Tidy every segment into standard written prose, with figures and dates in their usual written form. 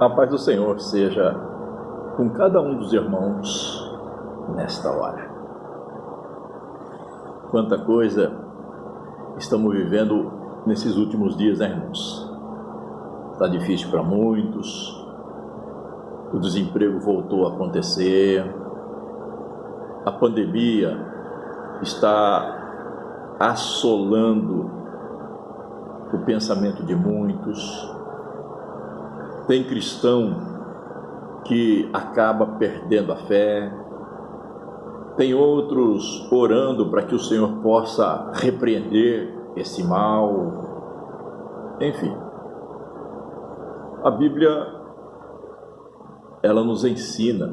A paz do Senhor seja com cada um dos irmãos nesta hora. Quanta coisa estamos vivendo nesses últimos dias, né, irmãos? Está difícil para muitos, o desemprego voltou a acontecer, a pandemia está assolando o pensamento de muitos. Tem cristão que acaba perdendo a fé, tem outros orando para que o Senhor possa repreender esse mal. Enfim, a Bíblia, ela nos ensina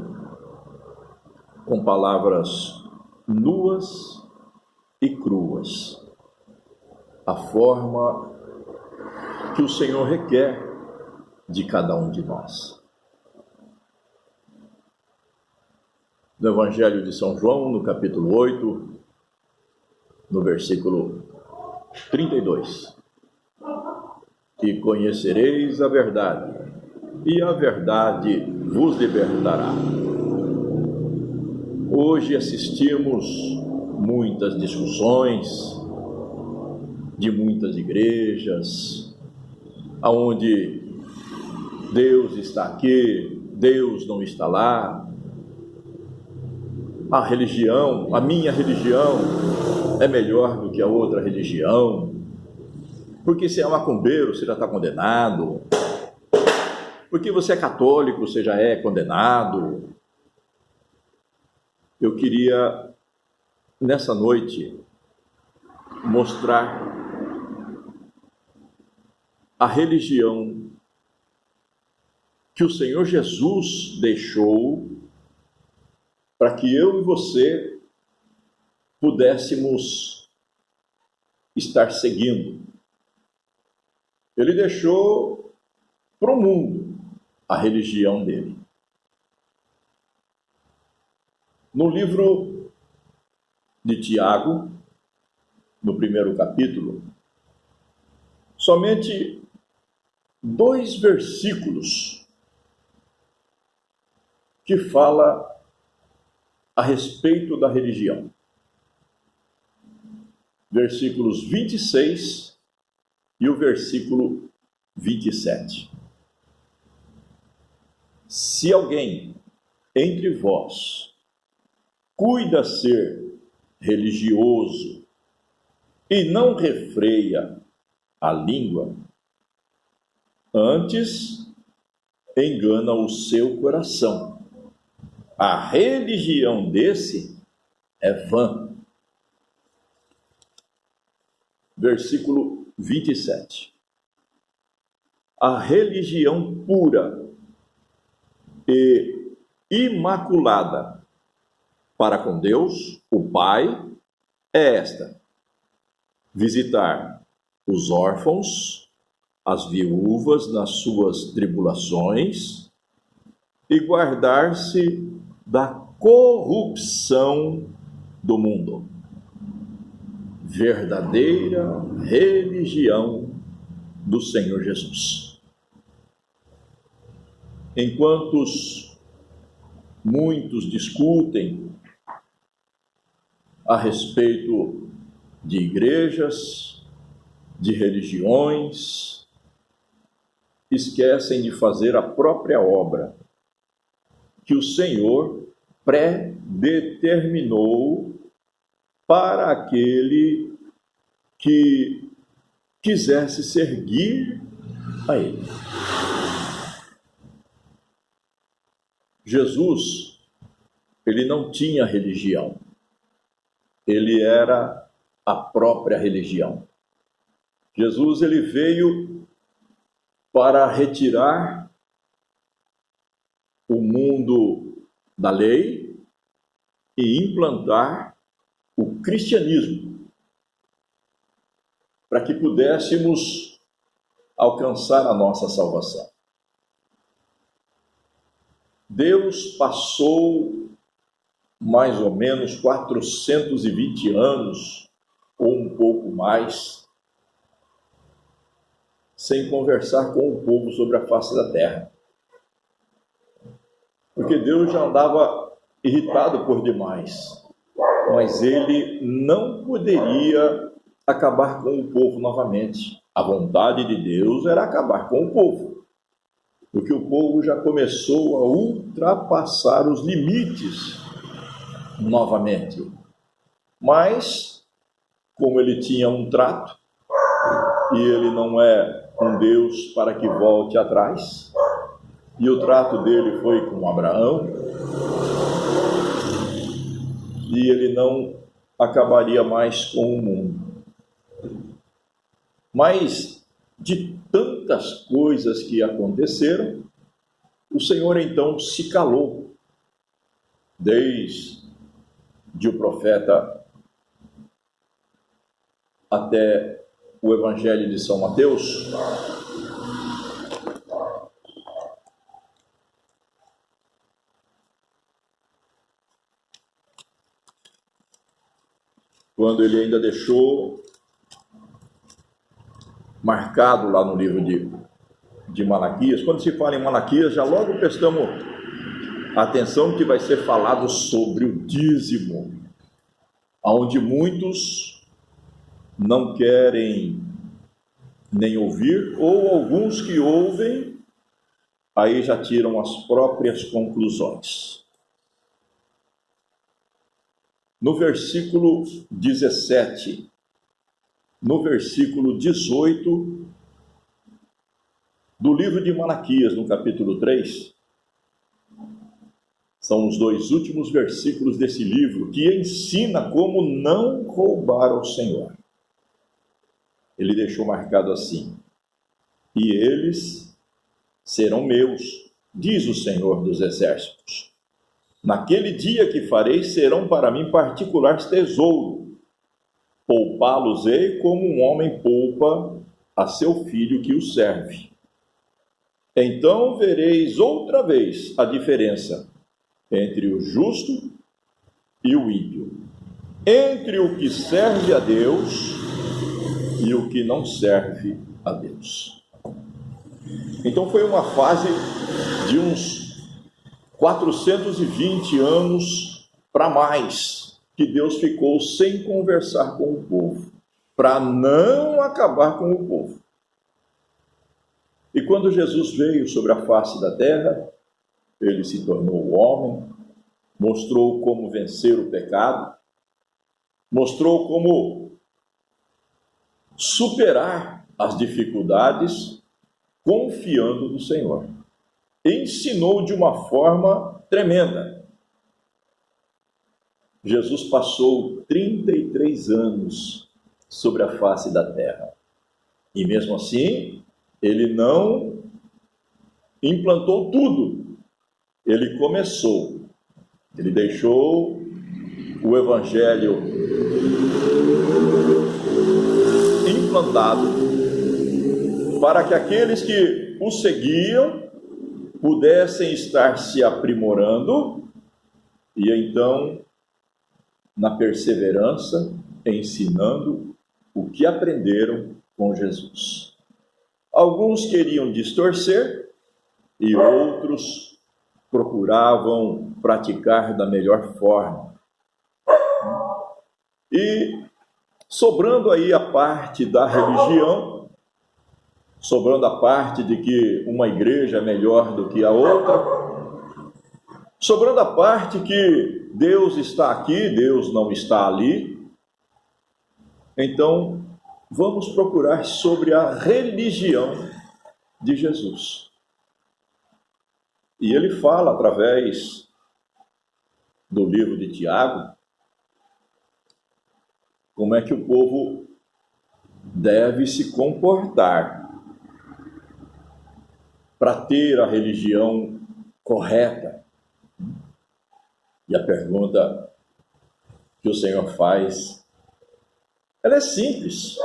com palavras nuas e cruas a forma que o Senhor requer de cada um de nós. No Evangelho de São João, no capítulo 8, no versículo 32. E conhecereis a verdade, e a verdade vos libertará. Hoje assistimos muitas discussões de muitas igrejas, aonde Deus está aqui, Deus não está lá. A religião, a minha religião é melhor do que a outra religião, porque se é macumbeiro, você já está condenado, porque você é católico, você já é condenado. Eu queria, nessa noite, mostrar a religião que o Senhor Jesus deixou para que eu e você pudéssemos estar seguindo. Ele deixou para o mundo a religião dele. No livro de Tiago, no primeiro capítulo, somente 2 versículos que fala a respeito da religião. Versículos 26 e o versículo 27. Se alguém entre vós cuida ser religioso e não refreia a língua, antes engana o seu coração. A religião desse é vã. Versículo 27. A religião pura e imaculada para com Deus, o Pai, é esta: visitar os órfãos, as viúvas nas suas tribulações e guardar-se da corrupção do mundo. Verdadeira religião do Senhor Jesus. Enquanto muitos discutem a respeito de igrejas, de religiões, esquecem de fazer a própria obra que o Senhor predeterminou para aquele que quisesse seguir a Ele. Jesus, ele não tinha religião, ele era a própria religião. Jesus, ele veio para retirar o mundo da lei e implantar o cristianismo, para que pudéssemos alcançar a nossa salvação. Deus passou mais ou menos 420 anos, ou um pouco mais, sem conversar com o povo sobre a face da terra. porque Deus já andava irritado por demais, mas ele não poderia acabar com o povo novamente. A vontade de Deus era acabar com o povo, porque o povo já começou a ultrapassar os limites novamente. Mas, como ele tinha um trato, e ele não é um Deus para que volte atrás, e o trato dele foi com Abraão, e ele não acabaria mais com o mundo. Mas, de tantas coisas que aconteceram, o Senhor então se calou, desde o profeta até o Evangelho de São Mateus. Quando ele ainda deixou marcado lá no livro de Malaquias. Quando se fala em Malaquias, já logo prestamos atenção que vai ser falado sobre o dízimo, onde muitos não querem nem ouvir, ou alguns que ouvem, aí já tiram as próprias conclusões. No versículo 17, no versículo 18 do livro de Malaquias, no capítulo 3, são os dois últimos versículos desse livro, que ensina como não roubar ao Senhor. Ele deixou marcado assim: e eles serão meus, diz o Senhor dos Exércitos. Naquele dia que farei, serão para mim particular tesouro. Poupá-los-ei como um homem poupa a seu filho que o serve. Então vereis outra vez a diferença entre o justo e o ímpio, entre o que serve a Deus e o que não serve a Deus. Então foi uma fase de uns 420 anos para mais, que Deus ficou sem conversar com o povo, para não acabar com o povo. E quando Jesus veio sobre a face da terra, ele se tornou homem, mostrou como vencer o pecado, mostrou como superar as dificuldades, confiando no Senhor. Ensinou de uma forma tremenda. Jesus passou 33 anos sobre a face da terra. E mesmo assim, ele não implantou tudo. Ele começou. Ele deixou o Evangelho implantado para que aqueles que o seguiam pudessem estar se aprimorando e então, na perseverança, ensinando o que aprenderam com Jesus. Alguns queriam distorcer e outros procuravam praticar da melhor forma. E sobrando aí a parte da religião, sobrando a parte de que uma igreja é melhor do que a outra, sobrando a parte que Deus está aqui, Deus não está ali, então vamos procurar sobre a religião de Jesus. E ele fala através do livro de Tiago, como é que o povo deve se comportar para ter a religião correta. E a pergunta que o Senhor faz, ela é simples.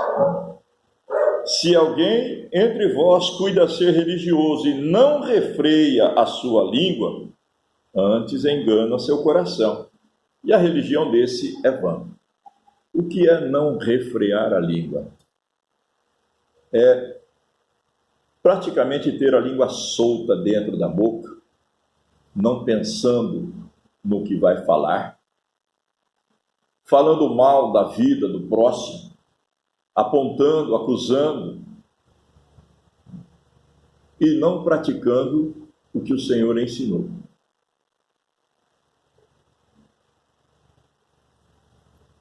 Se alguém entre vós cuida ser religioso e não refreia a sua língua, antes engana seu coração, e a religião desse é vã. O que é não refrear a língua? É praticamente ter a língua solta dentro da boca não pensando no que vai falar, falando mal da vida do próximo, apontando, acusando, e não praticando o que o Senhor ensinou.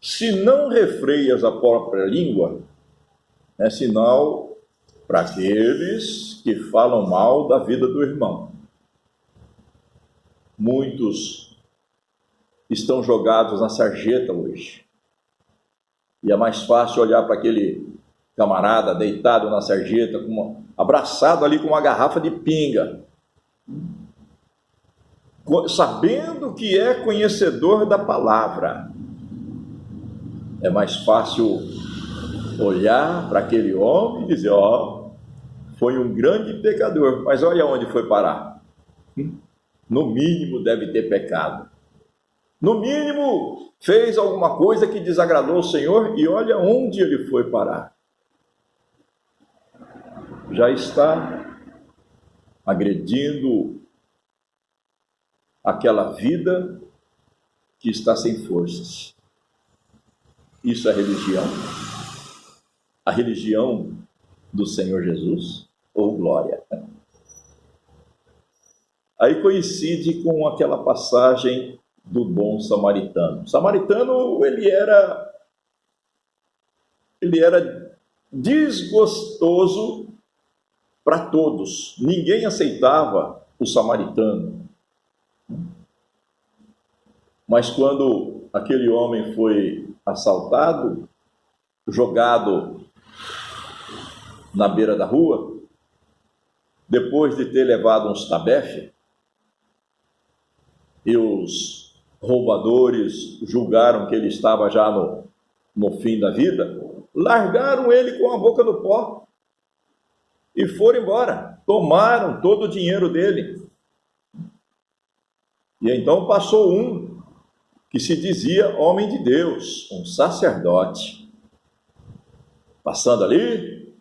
Se não refreias a própria língua, é sinal para aqueles que falam mal da vida do irmão. Muitos estão jogados na sarjeta hoje. E é mais fácil olhar para aquele camarada deitado na sarjeta, abraçado ali com uma garrafa de pinga, sabendo que é conhecedor da palavra. É mais fácil olhar para aquele homem e dizer, foi um grande pecador, mas olha onde foi parar. No mínimo deve ter pecado. No mínimo fez alguma coisa que desagradou o Senhor e olha onde ele foi parar. Já está agredindo aquela vida que está sem forças. Isso é religião? A religião do Senhor Jesus? Ou glória? Aí coincide com aquela passagem do bom samaritano. O samaritano, ele era desgostoso para todos. Ninguém aceitava o samaritano. Mas quando aquele homem foi assaltado, jogado na beira da rua, depois de ter levado uns tabefes, e os roubadores julgaram que ele estava já no fim da vida, largaram ele com a boca no pó e foram embora, tomaram todo o dinheiro dele. E então passou um que se dizia homem de Deus, um sacerdote, passando ali,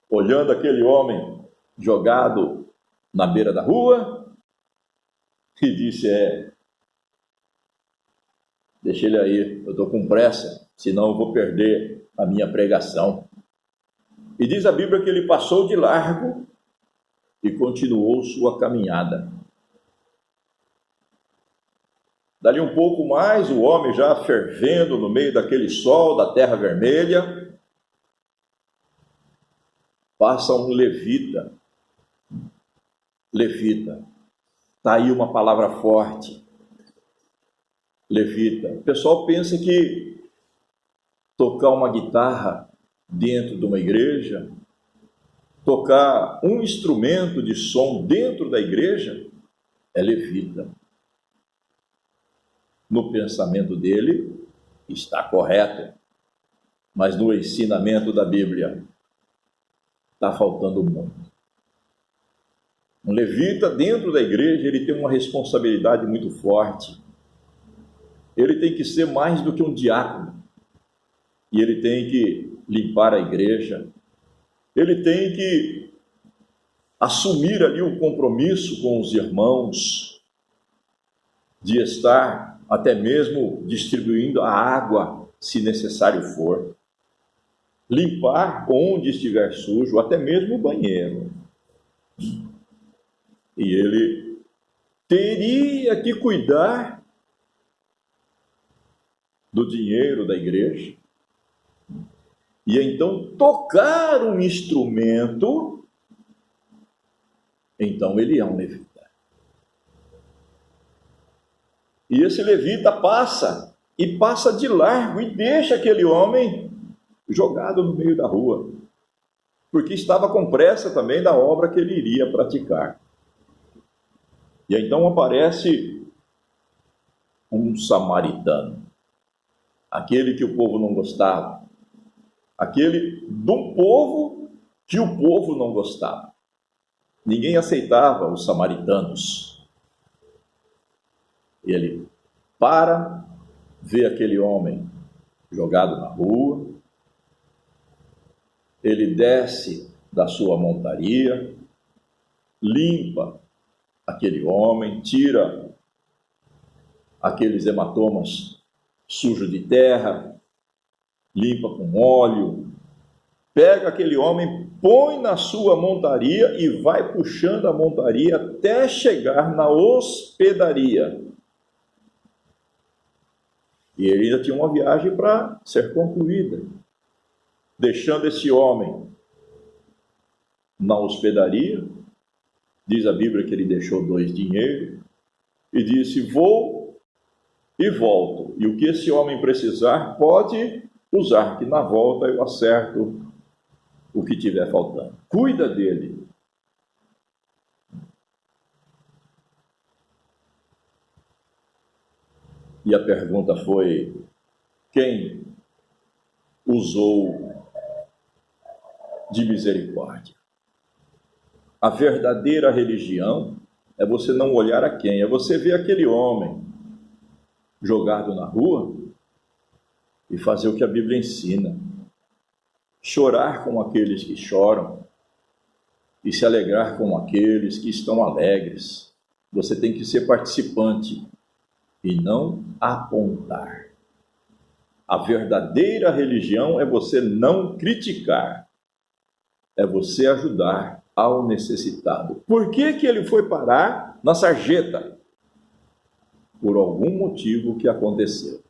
olhando aquele homem jogado na beira da rua, e disse, deixa ele aí, eu estou com pressa, senão eu vou perder a minha pregação. E diz a Bíblia que ele passou de largo e continuou sua caminhada. Dali um pouco mais, o homem já fervendo no meio daquele sol da terra vermelha, passa um levita. Levita. Está aí uma palavra forte. Levita. O pessoal pensa que tocar uma guitarra dentro de uma igreja, tocar um instrumento de som dentro da igreja, é levita. No pensamento dele, está correto, mas no ensinamento da Bíblia, está faltando muito. Um levita dentro da igreja, ele tem uma responsabilidade muito forte. Ele tem que ser mais do que um diácono. E ele tem que limpar a igreja. Ele tem que assumir ali um compromisso com os irmãos, de estar até mesmo distribuindo a água, se necessário for. Limpar onde estiver sujo, até mesmo o banheiro. E ele teria que cuidar do dinheiro da igreja. E então tocar um instrumento, então ele é um levita. E esse levita passa de largo e deixa aquele homem jogado no meio da rua, porque estava com pressa também da obra que ele iria praticar. E então aparece um samaritano, aquele que o povo não gostava, aquele do povo que o povo não gostava. Ninguém aceitava os samaritanos. Ele para, vê aquele homem jogado na rua, ele desce da sua montaria, limpa aquele homem, tira aqueles hematomas sujos de terra, limpa com óleo, pega aquele homem, põe na sua montaria e vai puxando a montaria até chegar na hospedaria. E ele ainda tinha uma viagem para ser concluída, deixando esse homem na hospedaria. Diz a Bíblia que ele deixou 2 dinheiros e disse: vou e volto, e o que esse homem precisar pode usar, que na volta eu acerto o que tiver faltando. Cuida dele. E a pergunta foi: quem usou de misericórdia? A verdadeira religião é você não olhar a quem, é você ver aquele homem jogado na rua e fazer o que a Bíblia ensina. Chorar com aqueles que choram e se alegrar com aqueles que estão alegres. Você tem que ser participante e não apontar. A verdadeira religião é você não criticar, é você ajudar ao necessitado. Por que ele foi parar na sarjeta? Por algum motivo que aconteceu.